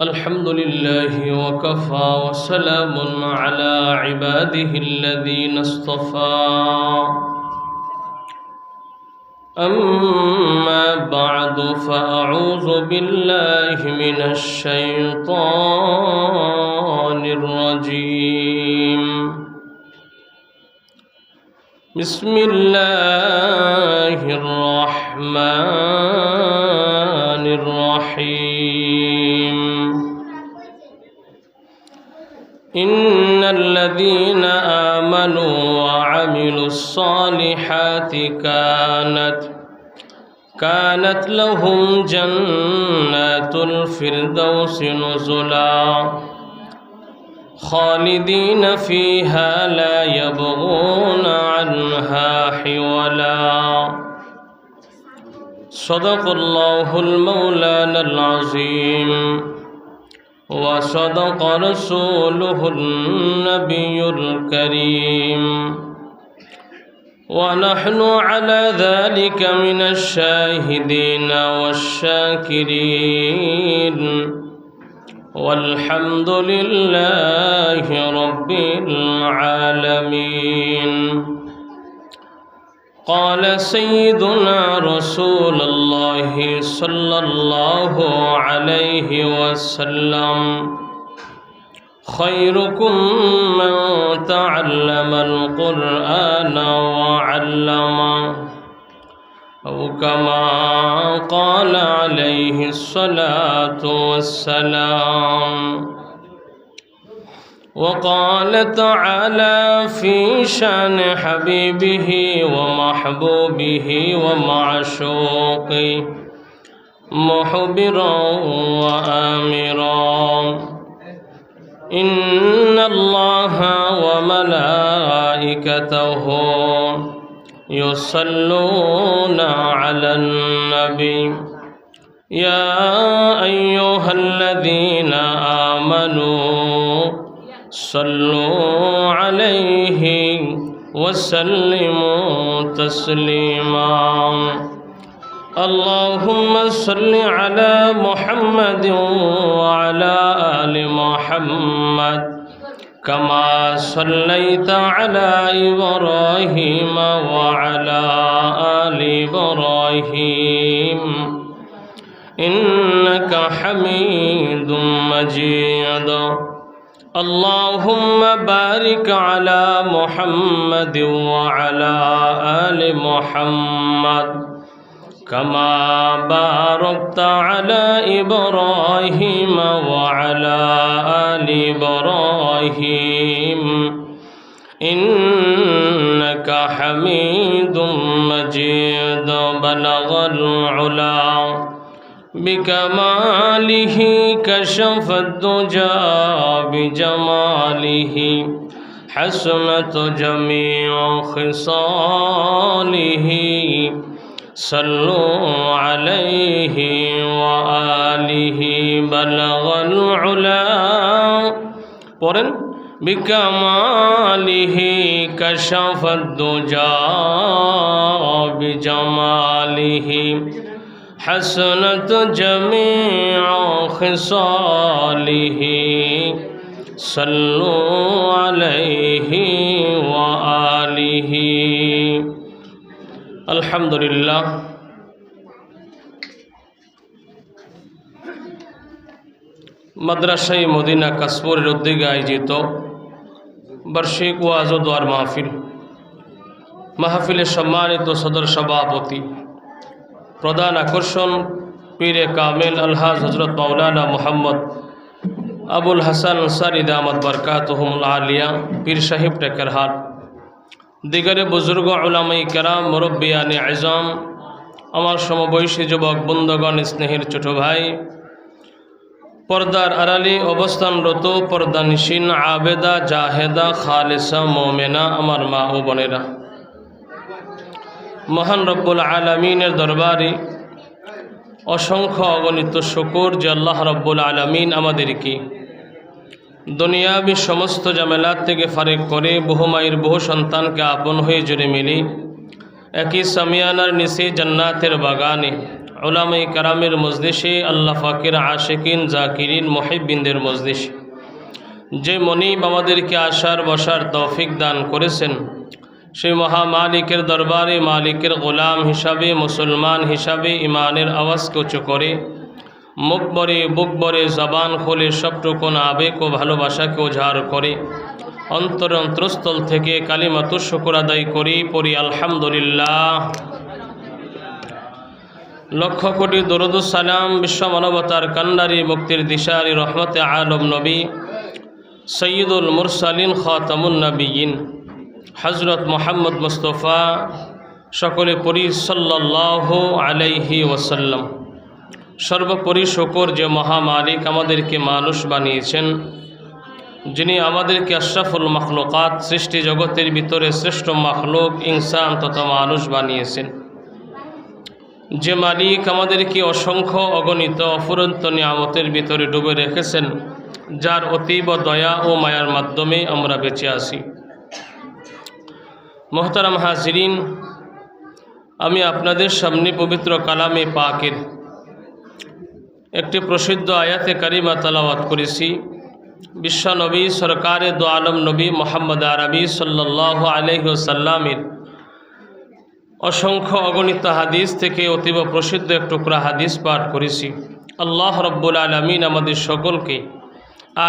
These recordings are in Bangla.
الحمد لله وكفى وسلام على عباده الذين اصطفى أما بعد فأعوذ بالله من الشيطان الرجيم بسم الله الرحمن الرحيم إن الذين آمنوا وعملوا الصالحات كانت لهم جنات الفردوس نزلا خالدين فيها لا يبغون عنها حولا صدق الله المولانا العظيم وصدق رسوله النبي الكريم ونحن على ذلك من الشاهدين والشاكرين والحمد لله رب العالمين قال سيدنا رسول الله صلى الله عليه وسلم خيركم من تعلم القرآن وعلمه أو كما قال عليه الصلاة والسلام وقال تعالى في شان حبيبه ومحبوبه ومعشوقه مخبرا وآمرا إن الله وملائكته يصلون على النبي يا أيها الذين آمنوا صلوا عليه وسلموا تسليما اللهم صل على محمد وعلى آل محمد كما صليت على إبراهيم وعلى آل إبراهيم إنك حميد مجيد اللهم بارك على محمد وعلى آل محمد كما باركت على إبراهيم وعلى آل إبراهيم إنك حميد مجيد بلغ العلا بكماله كشف الدجى بجماله حسنت جميع خصاله صلوا عليه وآله بلغ العلا بكماله كشف الدجى بجماله حسنت جميع خصاله صلوا عليه وآله আলহামদুলিল্লাহ মাদ্রাসায়ে মদিনা কাশপুরের উদ্যোগে আয়োজিত বার্ষিক ওয়াজ ও দোয়ার মাহফিলের সম্মানিত সদর সভাপতি প্রধান আকর্ষণ পীরে কামেল আলহাজ হযরত মাওলানা মুহাম্মদ আবুল হাসান আনসারী দামাত বরকাতুহুল আলিয়া পীর সাহেব টেকেরহাট দিগরে বুজুর্গ উলামায়ে কেরাম মুরব্বিয়ানে আযম আমার সমবয়সী যুবক বন্ধুগণ স্নেহের ছোট ভাই পর্দার আড়ালে অবস্থানরত পর্দানিশীন আবেদা জাহেদা খালেসা মুমিনা আমার মা ও বোনেরা মহান রব্বুল আলামিনের দরবারে অসংখ্য অগণিত শুকর যে আল্লাহ রব্বুল আলামিন আমাদেরকে দুনিয়াবি সমস্ত ঝামেলা থেকে ফারেক করে বহু মায়ের বহু সন্তানকে আপন হয়ে জুড়ে মিলি একই সামিয়ানার নিচে জান্নাতের বাগানে উলামায়ে কেরামের মজলিসে আল্লাহ পাকের আশিকিন জাকিরিন মুহিব্বিনদের মজলিস যে মনিব আমাদেরকে আসার বসার তৌফিক দান করেছেন সেই মহা মালিকের দরবারে মালিকের গোলাম হিসাবে মুসলমান হিসাবে ইমানের আওয়াজকে উঁচু করে মুখ ভরে বুক ভরে জবান খোলে সবটুকুন আবেগ ও ভালোবাসাকে উজাড় করে অন্তরস্থল থেকে কালিমাতু শুকর আদায় করি পড়ি আলহামদুলিল্লাহ। লক্ষ কোটি দরুদ ও সালাম বিশ্ব মানবতার কান্ডারি মুক্তির দিশারি রহমতে আলম নবী সৈয়দুল মুরসালিন খাতামুন নবিয়িন হযরত মুহাম্মদ মুস্তাফা সকলে পড়ি সাল্লাল্লাহু আলাইহি ওয়াসাল্লাম। সর্বোপরি শুকর যে মহামালিক আমাদেরকে মানুষ বানিয়েছেন, যিনি আমাদেরকে আশরাফুল মাখলুকাত সৃষ্টি জগতের ভিতরে শ্রেষ্ঠ মাখলুক ইনসান তথা মানুষ বানিয়েছেন, যে মালিক আমাদেরকে অসংখ্য অগণিত অফুরন্ত নিয়ামতের ভিতরে ডুবে রেখেছেন, যার অতীব দয়া ও মায়ার মাধ্যমে আমরা বেঁচে আছি। মোহতারাম হাজিরিন, আমি আপনাদের সামনে পবিত্র কালামে পাকের একটি প্রসিদ্ধ আয়াতে কারিমা তেলাওয়াত করেছি। বিশ্ব নবী সরকারে দো আলম নবী মুহাম্মদ আরবি সাল্লাল্লাহু আলাইহি ওয়াসাল্লামের অসংখ্য অগণিত হাদিস থেকে অতীব প্রসিদ্ধ এক টুকরা হাদিস পাঠ করেছি। আল্লাহ রব্বুল আলামিন আমাদের সকলকে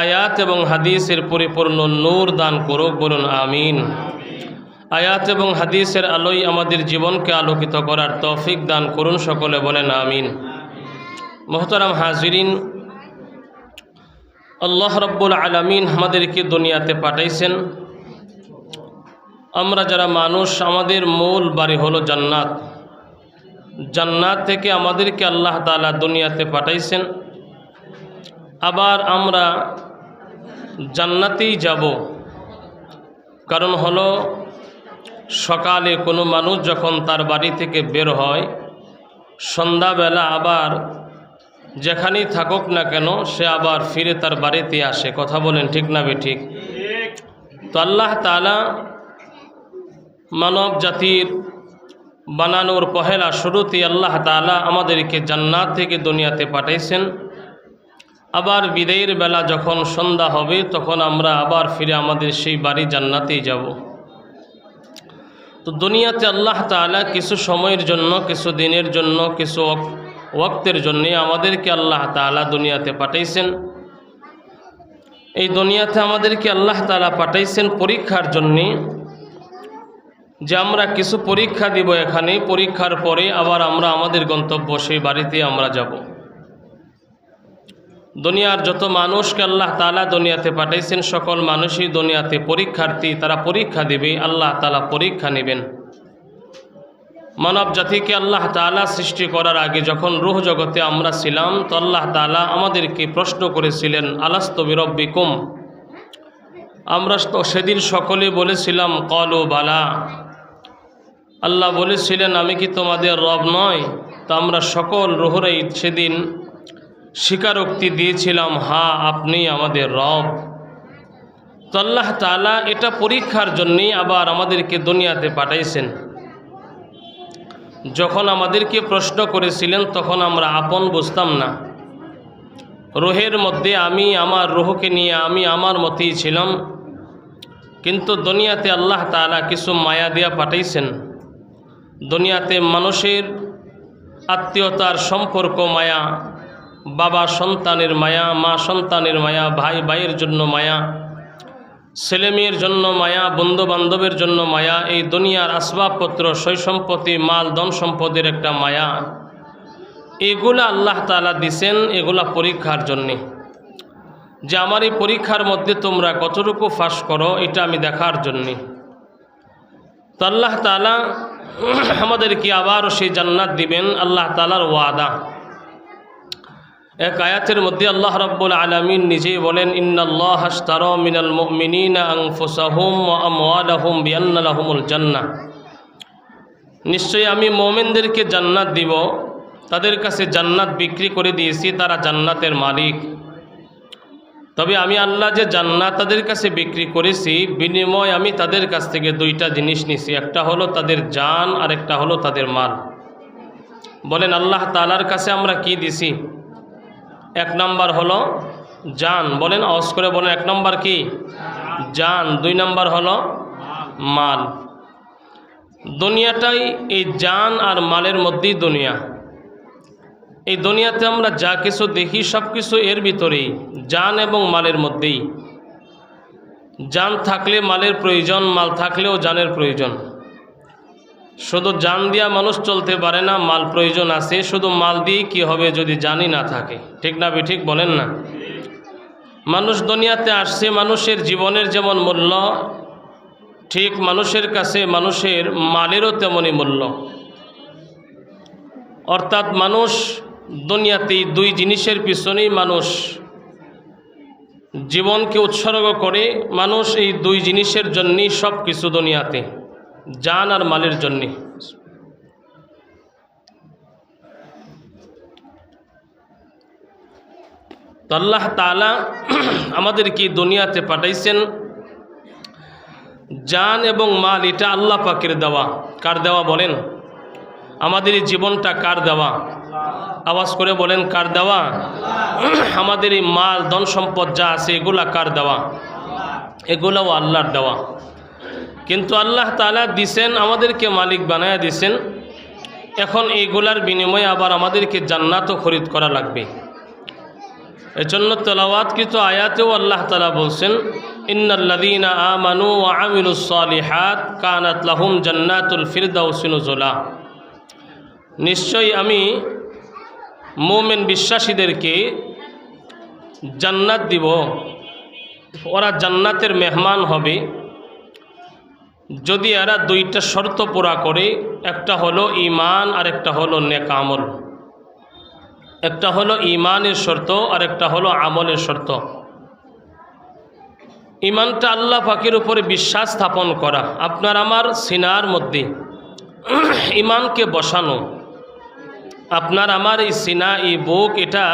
আয়াত এবং হাদিসের পরিপূর্ণ নূর দান করুক, বলুন আমিন। আয়াত এবং হাদিসের আলোয় আমাদের জীবনকে আলোকিত করার তৌফিক দান করুন, সকলে বলেন আমিন। মোহতারাম হাজিরিন, আল্লাহ রব্বুল আলামিন আমাদেরকে দুনিয়াতে পাঠাইছেন। আমরা যারা মানুষ, আমাদের মূল বাড়ি হলো জান্নাত। জান্নাত থেকে আমাদেরকে আল্লাহ তাআলা দুনিয়াতে পাঠাইছেন। আবার আমরা জান্নাতেই যাব। কারণ হলো সকালে কোনো মানুষ যখন তার বাড়ি থেকে বের হয়, সন্ধ্যাবেলা আবার যেখানেই থাকুক না কেন সে আবার ফিরে তার বাড়িতে আসে। কথা বলেন ঠিক না বেঠিক? তো আল্লাহ তাআলা মানব জাতির বানানোর পহেলা শুরুতে আল্লাহ তাআলা আমাদেরকে জান্নাত থেকে দুনিয়াতে পাঠাইছেন। আবার বিদায়ের বেলা যখন সন্ধ্যা হবে তখন আমরা আবার ফিরে আমাদের সেই বাড়ি জান্নাতেই যাব। তো দুনিয়াতে আল্লাহ তাআলা কিছু সময়ের জন্য, কিছু দিনের জন্য, কিছু ওয়াক্তের জন্যে আমাদেরকে আল্লাহ তাআলা দুনিয়াতে পাঠাইছেন। এই দুনিয়াতে আমাদেরকে আল্লাহ তাআলা পাঠাইছেন পরীক্ষার জন্যে, যে আমরা কিছু পরীক্ষা দিব এখানে, পরীক্ষার পরে আবার আমরা আমাদের গন্তব্য সেই বাড়িতে আমরা যাব। দুনিয়ার যত মানুষকে আল্লাহ তাআলা দুনিয়াতে পাঠাইছেন সকল মানুষই দুনিয়াতে পরীক্ষার্থী, তারা পরীক্ষা দিবে, আল্লাহ তাআলা পরীক্ষা নেবেন। মানব জাতিকে আল্লাহ তাআলা সৃষ্টি করার আগে যখন রূহ জগতে আমরা ছিলাম, তো আল্লাহ তাআলা আমাদেরকে প্রশ্ন করেছিলেন, আলাস্তু বিরব্বিকুম। আমরা তো সেদিন সকলে বলেছিলাম ক্বালু বালা। আল্লাহ বলেছিলেন, আমি কি তোমাদের রব নয়? তো আমরা সকল রূহরাই সেদিন স্বীকারোক্তি দিয়েছিলাম, হ্যাঁ আপনি আমাদের রব। তো আল্লাহ তাআলা এটা পরীক্ষার জন্যই আবার আমাদেরকে দুনিয়াতে পাঠাইছেন। যখন আমাদেরকে প্রশ্ন করেছিলেন তখন আমরা আপন বুঝতাম না। রূহের মধ্যে আমি আমার রূহকে নিয়ে আমি আমার মতেই ছিলাম, কিন্তু দুনিয়াতে আল্লাহ তাআলা কিছু মায়া দিয়া পাঠাইছেন। দুনিয়াতে মানুষের আত্মীয়তার সম্পর্ক মায়া, বাবা সন্তানের মায়া, মা সন্তানের মায়া, ভাই ভাইয়ের জন্য মায়া, ছেলে মেয়ের জন্য মায়া, বন্ধু বান্ধবের জন্য মায়া, এই দুনিয়ার আসবাবপত্র, সয় সম্পত্তি, মাল ধন সম্পদের একটা মায়া, এগুলা আল্লাহ তাআলা দিছেন এগুলা পরীক্ষার জন্যে। যে আমার এই পরীক্ষার মধ্যে তোমরা কতটুকু ফাঁস করো এটা আমি দেখার জন্যে। তো আল্লাহ তাআলা আমাদেরকে আবারও সেই জান্নাত দিবেন, আল্লাহ তাআলার ওয়াদা। এক আয়াতের মধ্যে আল্লাহ রাব্বুল আলামিন নিজেই বলেন, ইন্নাল্লাহা আশতারা মিনাল মুমিনিনা আনফুসাহুম ওয়া আমওয়ালাহুম বিআন্না লাহুমুল জান্নাহ। নিশ্চয়ই আমি মুমিনদেরকে জান্নাত দিব, তাদের কাছে জান্নাত বিক্রি করে দিয়েছি, তারা জান্নাতের মালিক। তবে আমি আল্লাহ যে জান্নাত তাদের কাছে বিক্রি করেছি, বিনিময় আমি তাদের কাছ থেকে দুইটা জিনিস নিছি, একটা হলো তাদের জান আর একটা হলো তাদের মাল। বলেন আল্লাহ তাআলার কাছে আমরা কি দিছি? এক নম্বর হলো জান। বলেন আওয়াজ করে বলেন, এক নম্বর কি? জান। দুই নম্বর হলো মাল। দুনিয়াটাই এই জান আর মালের মধ্যেই দুনিয়া। এই দুনিয়াতে আমরা যা কিছু দেখি সব কিছু এর ভিতরেই, জান এবং মালের মধ্যেই। জান থাকলে মালের প্রয়োজন, মাল থাকলেও জানের প্রয়োজন। শুধু জান দিয়া মানুষ চলতে পারে না, মাল প্রয়োজন আছে। শুধু মাল দিয়ে কি হবে যদি জানই না থাকে? ঠিক না ঠিক বলেন না? মানুষ দুনিয়াতে আসছে, মানুষের জীবনের যেমন মূল্য, ঠিক মানুষের কাছে মানুষের মালেরও তেমনই মূল্য। অর্থাৎ মানুষ দুনিয়াতেই দুই জিনিসের পিছনেই মানুষ জীবনকে উৎসর্গ করে। মানুষ এই দুই জিনিসের জন্যই সব কিছু দুনিয়াতে, জান আর মালের জন্যে। তো আল্লাহ তাআলা আমাদেরকে দুনিয়াতে পাঠাইছেন, জান এবং মাল এটা আল্লাহ পাকের দেওয়া। কার দেওয়া বলেন? আমাদের এই জীবনটা কার দেওয়া? আওয়াজ করে বলেন, কার দেওয়া? আমাদের এই মাল ধন সম্পদ যা আছে এগুলা কার দেওয়া? এগুলাও আল্লাহর দেওয়া। কিন্তু আল্লাহ তাআলা দিছেন, আমাদেরকে মালিক বানায়া দিছেন। এখন এইগুলার বিনিময়ে আবার আমাদেরকে জান্নাতও খরিদ করা লাগবে। এজন্য তেলাওয়াতকৃত আয়াতেও আল্লাহ তাআলা বলছেন, ইন্নাল্লাযীনা আমানু ওয়া আমিলুস সালিহাত কানাত লাহুম জান্নাতুল ফিরদাউসি নুজুলা। নিশ্চয়ই আমি মুমিন বিশ্বাসীদেরকে জান্নাত দিব, ওরা জান্নাতের মেহমান হবে যদি এরা দুইটা শর্ত পুরা করে। একটা হলো ঈমান আর একটা হলো নেক আমল। একটা হলো ঈমানের শর্ত আর একটা হলো আমলের শর্ত। ঈমানটা আল্লাহ পাকের উপরে বিশ্বাস স্থাপন করা, আপনার আমার সিনার মধ্যে ঈমানকে বসানো। আপনার আমার এই সিনা, এই বুক, এটা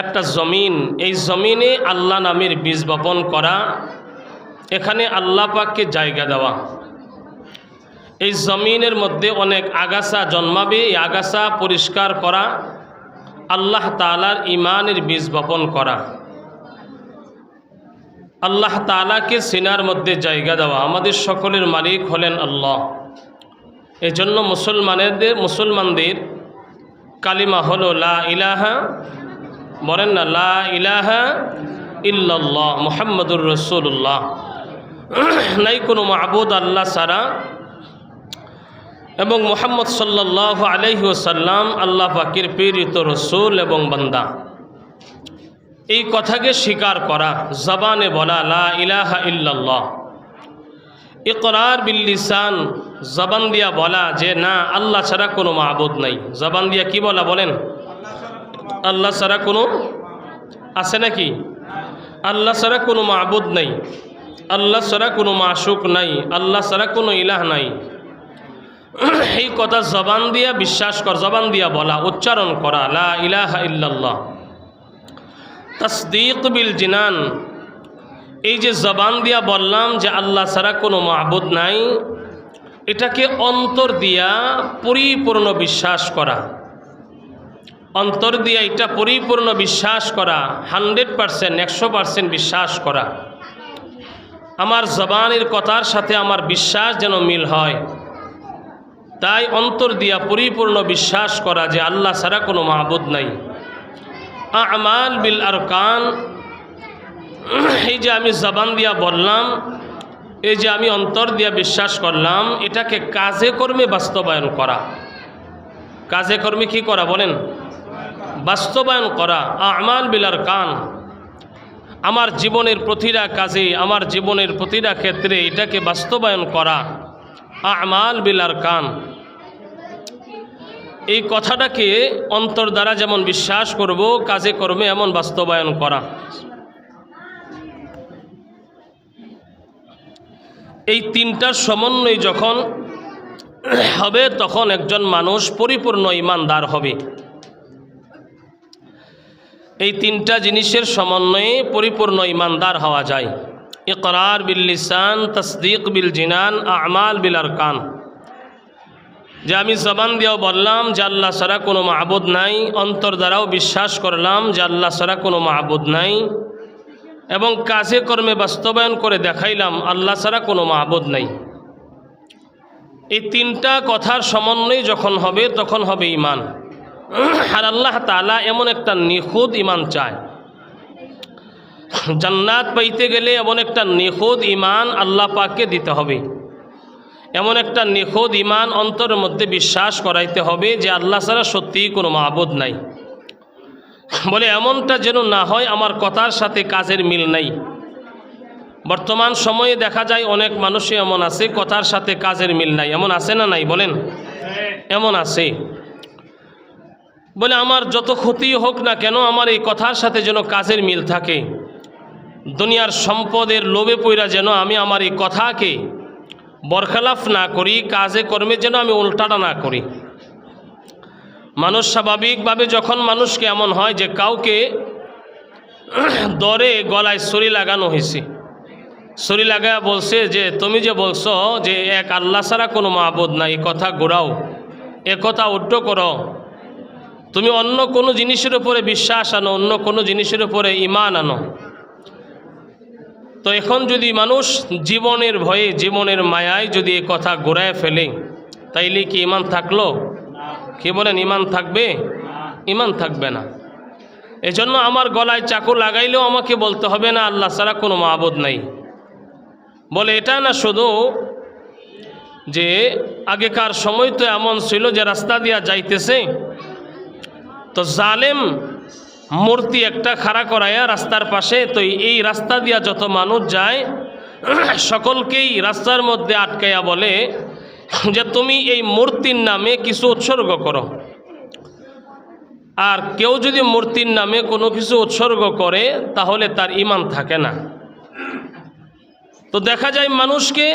একটা জমিন। এই জমিনে আল্লাহ নামের বীজ বপন করা, এখানে আল্লাহ পাককে জায়গা দেওয়া। এই জমিনের মধ্যে অনেক আগাছা জন্মাবে, এই আগাছা পরিষ্কার করা, আল্লাহ তাআলার ঈমানের বীজ বপন করা, আল্লাহ তাআলাকে সিনার মধ্যে জায়গা দেওয়া। আমাদের সকলের মালিক হলেন আল্লাহ। এজন্য মুসলমানদের কালিমা হলো লা ইলাহা, বলেন না, লা ইলাহা ইল্লাল্লাহ মুহাম্মাদুর রাসূলুল্লাহ। নাই কোনো মাবুদ আল্লাহ ছাড়া, এবং মুহাম্মদ সাল্লাল্লাহু আলাইহি ওয়াসাল্লাম আল্লাহ পাকের প্রেরিত রসুল এবং বান্দা। এই কথাকে স্বীকার করা, জবানে বলা লা ইলাহা ইল্লাল্লাহ। ইকরার বিল লিসান, জবান দিয়া বলা যে না, আল্লাহ ছাড়া কোনো মাবুদ নাই। জবান দিয়া কি বলা বলেন? আল্লাহ ছাড়া কোনো আছে নাকি? আল্লাহ ছাড়া কোনো মাবুদ নাই, আল্লাহ ছাড়া কোনো মাশুক নাই, আল্লাহ ছাড়া কোনো ইলাহ নাই। এই কথা জবান দিয়া বিশ্বাস কর, জবান দিয়া বলা, উচ্চারণ করা লা ইলাহা ইল্লাল্লাহ। তাসদীক বিল জিনান, এই যে জবান দিয়া বললাম যে আল্লাহ ছাড়া কোনো মাবুদ নাই, এটাকে অন্তর দিয়া পরিপূর্ণ বিশ্বাস করা। অন্তর দিয়া এটা পরিপূর্ণ বিশ্বাস করা, 100%, 100% বিশ্বাস করা। আমার জবানের কথার সাথে আমার বিশ্বাস যেন মিল হয়। তাই অন্তর দিয়া পরিপূর্ণ বিশ্বাস করা যে আল্লাহ ছাড়া কোনো মাবুদ নাই। আমাল বিল আরকান, এই যে আমি জবান দিয়া বললাম, এই যে আমি অন্তর দিয়া বিশ্বাস করলাম, এটাকে কাজে কর্মে বাস্তবায়ন করা। কাজে কর্মে কি করা বলেন? বাস্তবায়ন করা। আমাল বিল আরকান, আমার জীবনের প্রতিটা কাজে, আমার জীবনের প্রতিটা ক্ষেত্রে এটাকে বাস্তবায়ন করা। আমাল বিল আরকান, এই কথাটাকে অন্তর দ্বারা যেমন বিশ্বাস করব, কাজে কর্মে এমন বাস্তবায়ন করা। এই তিনটার সমন্বয় যখন হবে তখন একজন মানুষ পরিপূর্ণ ঈমানদার হবে। এই তিনটা জিনিসের সমন্বয়ে পরিপূর্ণ ইমানদার হওয়া যায়। ইকরার বিল লিসান, তসদিক বিল জিনান, আমাল বিল আরকান। যে আমি জবান দিয়েও বললাম যে আল্লাহ ছাড়া কোনো মাবুদ নাই, অন্তর দ্বারাও বিশ্বাস করলাম যে আল্লাহ ছাড়া কোনো মাবুদ নাই, এবং কাজে কর্মে বাস্তবায়ন করে দেখাইলাম আল্লাহ ছাড়া কোনো মাবুদ নাই। এই তিনটা কথার সমন্বয় যখন হবে তখন হবে ইমান। আর আল্লাহ তাআলা এমন একটা নিখুঁত ইমান চায়। জান্নাত পাইতে গেলে এমন একটা নিখুঁত ইমান আল্লাহ পাককে দিতে হবে। এমন একটা নিখুঁত ইমান অন্তরের মধ্যে বিশ্বাস করাইতে হবে যে আল্লাহ ছাড়া সত্যিই কোনো মাবুদ নাই। বলে এমনটা যেন না হয় আমার কথার সাথে কাজের মিল নাই। বর্তমান সময়ে দেখা যায় অনেক মানুষই এমন আছে কথার সাথে কাজের মিল নাই। এমন আছে না নাই বলেন? এমন আছে। বলে আমার যত ক্ষতি হোক না কেন আমার এই কথার সাথে যেন কাজের মিল থাকে। দুনিয়ার সম্পদের লোভে পইরা যেন আমি আমার এই কথাকে বরখেলাফ না করি, কাজে কর্মে যেন আমি উল্টাটা না করি। মানুষ স্বাভাবিকভাবে যখন মানুষকে এমন হয় যে কাউকে দরে গলায় ছুরি লাগানো হয়েছে, ছুরি লাগায় বলছে যে তুমি যে বলছো যে এক আল্লাহ ছাড়া কোনো মাবুদ নাই, এই কথা ঘোরাও, এ কথা উল্ট করো, তুমি অন্য কোনো জিনিসের উপরে বিশ্বাস আনো, অন্য কোনো জিনিসের উপরে ঈমান আনো। তো এখন যদি মানুষ জীবনের ভয়ে জীবনের মায়ায় যদি এ কথা ঘোরায় ফেলে তাইলে কি ঈমান থাকলো? কি বলেন, ঈমান থাকবে? ঈমান থাকবে না। এজন্য আমার গলায় চাকু লাগাইলেও আমাকে বলতে হবে না আল্লাহ ছাড়া কোনো মাবুদ নাই। বলে এটা না শুধু যে আগেকার সময় তো এমন ছিল যে রাস্তা দিয়া যাইতেছে তো জালেম মূর্তি একটা খাড়া করাইয়া রাস্তার পাশে, তো এই রাস্তা দিয়া যত মানুষ যায় সকলকেই রাস্তার মধ্যে আটকাইয়া বলে যে তুমি এই মূর্তির নামে কিছু উৎসর্গ করো। আর কেউ যদি মূর্তির নামে কোনো কিছু উৎসর্গ করে তাহলে তার ঈমান থাকে না। তো দেখা যায় মানুষকে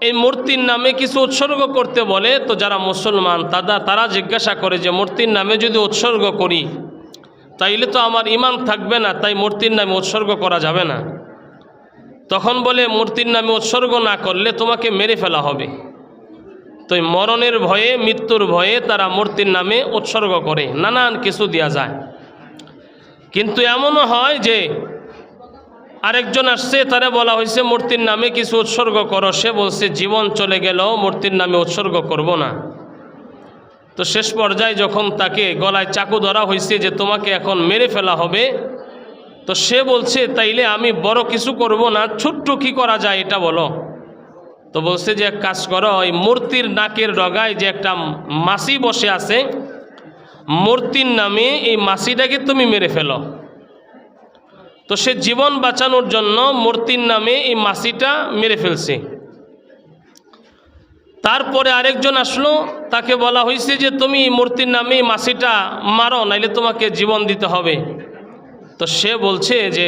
এই মূর্তির নামে কিছু উৎসর্গ করতে বলে, তো যারা মুসলমান তারা জিজ্ঞাসা করে যে মূর্তির নামে যদি উৎসর্গ করি তাইলে তো আমার ঈমান থাকবে না, তাই মূর্তির নামে উৎসর্গ করা যাবে না। তখন বলে মূর্তির নামে উৎসর্গ না করলে তোমাকে মেরে ফেলা হবে। তো মরণের ভয়ে, মৃত্যুর ভয়ে তারা মূর্তির নামে উৎসর্গ করে, নানান কিছু দেওয়া যায়। কিন্তু এমনও হয় যে আরেকজন আসছে, তারা বলা হয়েছে মূর্তির নামে কিছু উৎসর্গ করো, সে বলছে জীবন চলে গেল মূর্তির নামে উৎসর্গ করব না। তো শেষ পর্যায়ে যখন তাকে গলায় চাকু ধরা হয়েছে যে তোমাকে এখন মেরে ফেলা হবে, তো সে বলছে তাইলে আমি বড় কিছু করব না, ছোট্ট কি করা যায় এটা বলো। তো বলছে যে এক কাজ করো, ওই মূর্তির নাকের ডগায় যে একটা মাছি বসে আছে, মূর্তির নামে এই মাছিটাকে তুমি মেরে ফেলো। তো সে জীবন বাঁচানোর জন্য মূর্তির নামে এই মাছিটা মেরে ফেলছে। তারপরে আরেকজন আসলো, তাকে বলা হয়েছে যে তুমি মূর্তির নামে এই মাছিটা মারো, নাইলে তোমাকে জীবন দিতে হবে। তো সে বলছে যে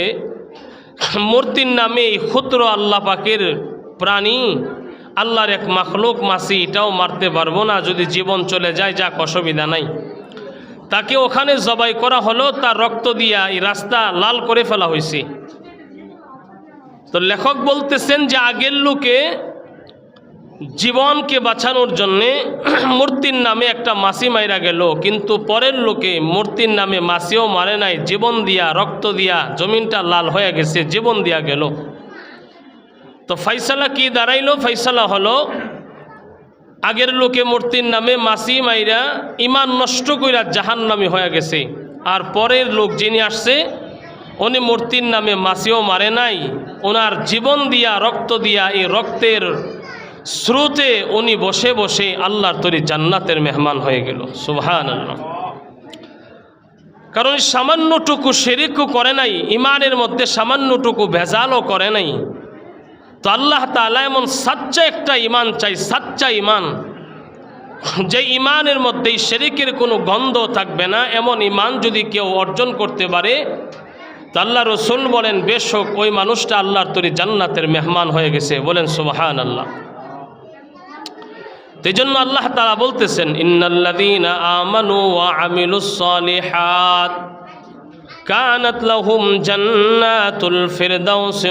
মূর্তির নামে এই ক্ষুদ্র আল্লাহ পাকের প্রাণী, আল্লাহর এক মাখলুক মাছি, এটাও মারতে পারবো না, যদি জীবন চলে যায় যাক অসুবিধা নাই। তাকে ওখানে জবাই করা হলো, তার রক্ত দিয়া এই রাস্তা লাল করে ফেলা হয়েছে। তো লেখক বলতেছেন যে আগের লোকে জীবনকে বাঁচানোর জন্যে মূর্তির নামে একটা মাছি মাইরা গেল, কিন্তু পরের লোকে মূর্তির নামে মাছিও মারে নাই, জীবন দিয়া রক্ত দিয়া জমিনটা লাল হয়ে গেছে, জীবন দিয়া গেল। তো ফাইসালা কি দাঁড়াইলো? ফাইসালা হলো আগের লোকে মূর্তির নামে মাছি মাইরা ঈমান নষ্ট কইরা জাহান্নামী হয়ে গেছে, আর পরের লোক যিনি আসছে উনি মূর্তির নামে মাছিও মারে নাই, ওনার জীবন দিয়া রক্ত দিয়া এই রক্তের স্রোতে উনি বসে বসে আল্লাহর তৈরি জান্নাতের মেহমান হয়ে গেল। সুবহানাল্লাহ। কারণ সামান্যটুকু শিরকও করে নাই, ঈমানের মধ্যে সামান্যটুকু ভেজালও করে নাই। তো আল্লাহ তাআলা এমন সাচ্চা একটা ঈমান চাই, সাচ্চা ঈমান, যে ঈমানের মধ্যে শিরকের কোনো গন্ধ থাকবে না, এমন ঈমান যদি কেউ অর্জন করতে পারে তো আল্লাহ রসুল বলেন বেশক ওই মানুষটা আল্লাহর তৈরি জান্নাতের মেহমান হয়ে গেছে। বলেন সুবহানাল্লাহ। এই জন্য আল্লাহ তাআলা বলতেছেন ইন্নাল্লাযীনা আমানু ওয়া আমিলুস সালিহাত, কানাত লাহুম জান্নাতুল ফিরদাউস